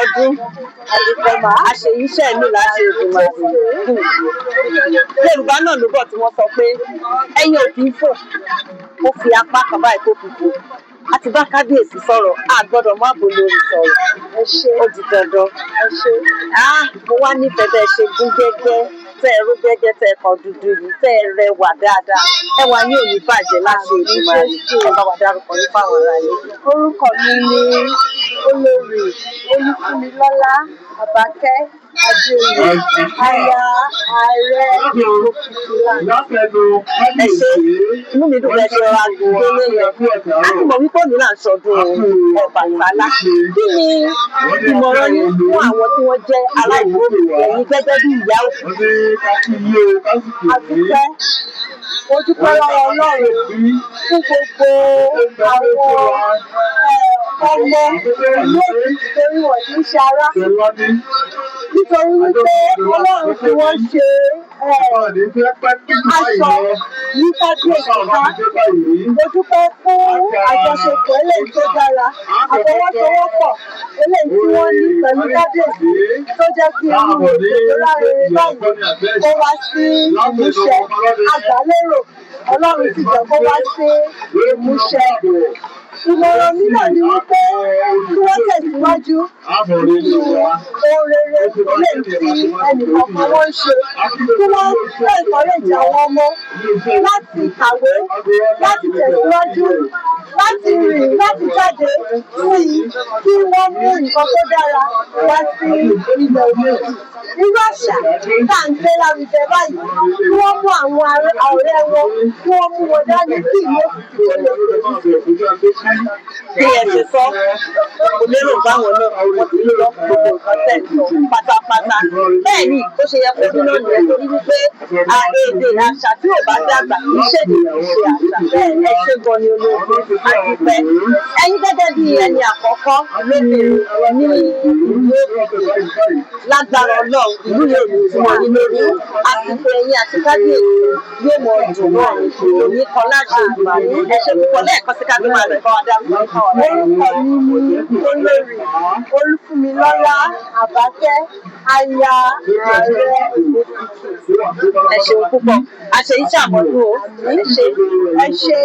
ọdún àṣeyí iṣẹ́ ìlú láti ìgbìmọ̀ Yorùbá náà ló bọ̀ tí wọ́n sọ pé ẹyin ò kì í fò ó fi apá kan báyìí tó fi fò àti bá kábíyèsí sọ̀rọ̀ a gbọ́dọ̀ má bo lórí sọ̀rọ̀ ó di dandan mo wá nífẹ̀ẹ́ bẹ́ẹ̀ ṣe gún gẹ́gẹ́ tẹ́ ẹ rú gẹ́gẹ́ tẹ́ ẹ kàn dúdú yìí tẹ́ ẹ rẹwà dáadáa ẹwà ní òní bàjẹ́ láti ìgbìmọ̀ ẹ bá wa dárúkọ yín fáwọn ará yín. Orúkọ mi ni Olórí Olúfúnmilọ́lá Àbákẹ́ Adéoyè aya ààrẹ ẹ ṣe inú mi dùn bẹ́ẹ̀ ṣe rọra gbélé yẹn a ti mọ̀ wípé òní là ń ṣọdún Ọbàtálá kí ni ìmọ̀ràn yín fún àwọn tí wọ́n jẹ́ aláìgbòmí ẹ̀yin gẹ́gẹ́ bí ìyá òkú. àdúpẹ́ mo dúpẹ́ lọ́wọ́ Ọlọ́run fún gbogbo àwọn ọmọ ìlú Èkìtì torí wọ́n ti ń ṣe ará nítorí wípé Ọlọ́run tí wọ́n ṣe aṣọ ní kábíyèsí ká mo dúpẹ́ fún àjọṣepọ̀ eléyìí tó dára àfọwọ́sowọ́pọ̀ eléyìí tí wọ́n ní pẹ̀lú kábíyèsí tó jẹ́ kí inú ètò tó lárinrin báyìí kó wá sí ìmúṣẹ àgbálérò Ọlọ́run ti jẹ́ kó wá sí ìmúṣẹ. Ìmọ̀ràn mi náà ni wípé kí wọ́n tẹ̀síwájú nínú ohun rere eléyìí tí ẹnìkọ̀ọ̀kan wọn ń ṣe kí wọ́n encourage àwọn ọmọ láti kàwé láti tẹ̀síwájú láti rìn láti jáde sí kí wọ́n mú nǹkan tó dára wá sí ilẹ̀ òmìnira. Irú àṣà tá à ń gbé lárugẹ báyìí kí wọ́n mú àwọn ọ̀rẹ́ wọn kí wọ́n mú wọn dání sí ìlú Èkìtì tó lè bí ẹ ṣe sọ kò lérò báwọn náà wọ́n ti lọ gbogbo nǹkan tẹ̀ sọ pátápátá bẹ́ẹ̀ ni ó ṣe yẹ kó bí náà nìyẹn torí wípé èdè àṣà tí ò bá dàgbà kì í ṣèdè kì í ṣe àṣà bẹ́ẹ̀ ẹ ṣe gan ni olóògbé àdúpẹ́ ẹ̀yin gẹ́gẹ́ bí ẹni àkọ́kọ́ lóbìnrin ní ìlú Èkìtì lágbára Ọlọ́run ìlú yóò ní ìtumọ̀ yín lórí àsìkò ẹ̀yin àti kábíyèsí yóò mọ dùn náà òní kan láti ìgbà ẹ ṣe púpọ̀ lẹ́ẹ̀kan sí kábíyèsí máa lọ ìfọwọ́ dá orúkọ mi ni Olórí Olúfúnmilọ́lá Àbákẹ́ aya ààrẹ Èkìtì. Ẹ ṣeun púpọ̀ àṣeyí ṣàmọ́dún o ẹ ṣe.